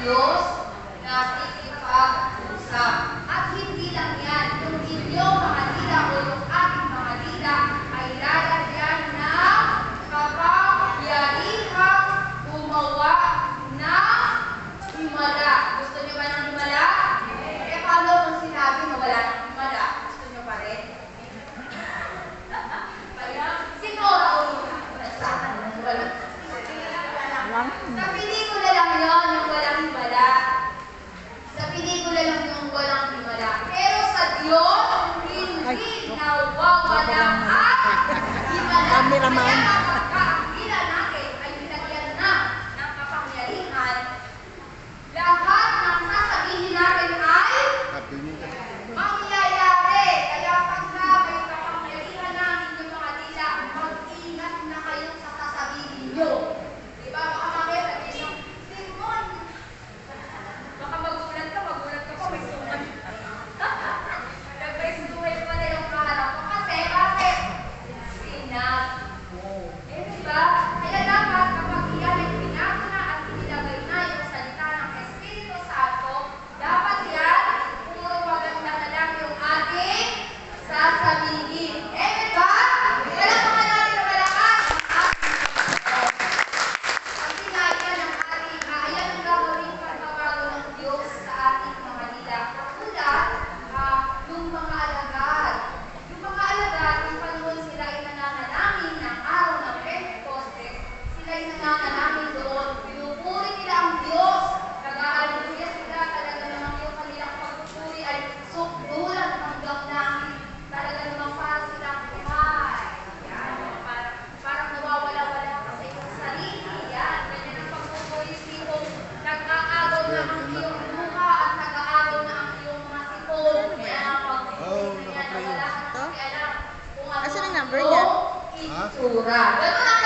Diyos nakikipag-usap. At hindi lang yan, yung inyong mga dila o yung ating mga dila ay lalagyan ng kapangyarihang gumawa ng himala. Gusto niyo ba ng himala? Eh, paano kung sinabi na wala ng himala? Gusto niyo pa rin? Siguro, sa pelikula lang yun, yung walang himala. Sa pelikula lang yung walang himala. Pero sa Diyos, hindi nawawala ang himala. Cameraman. Kaya kapag ang dila natin ay binagyan na ng kapangyarihan, lahat ng sasabihin natin ay mangyayari. Kaya pagka may kapangyarihan na ang inyong mga dila, mag-ingat na kayo sa sasabihin nyo. Diba? Baka mamaya sabihin nyo, Simon! Baka magulat ka pa, may suman. May suman pala yung kaharap ko. Kasi, bakit? Sinabi mo. Eh, diba? Kaya dapat kapag iyan ay pinago na at inilagay na yung salita ng Espiritu Santo, dapat yan, puro maganda na lang yung ating sasabihin. Eh, diba? Kailan pa nga natin na malakas? Kasi nga yan ang ating, ayan ang gagawin pagbabago ng Diyos sa ating mga dila. Katulad, yung mga alagad. Yung mga alagad, yung panahon sila ay nananalangin ng araw ng Pentecostes, sila ay nananalangin doon. Pinupuri nila ang Diyos. Nag-aaluluya sila. Talaga namang yung kanilang pagpupuri ay sukdulan hanggang langit. Talaga namang para silang buhay. Yan. Parang nawawala-wala ka sa iyong sarili. Yan. Ganyan ang pagpupuri sipong nag-aagaw na ang iyong mukha at nag-aagaw na ang iyong mga sipon. Yan ang pagpupuri. Yan. Wala ka na kasi alam kung ano Asan ang number ang niya? itsura. Ganun ang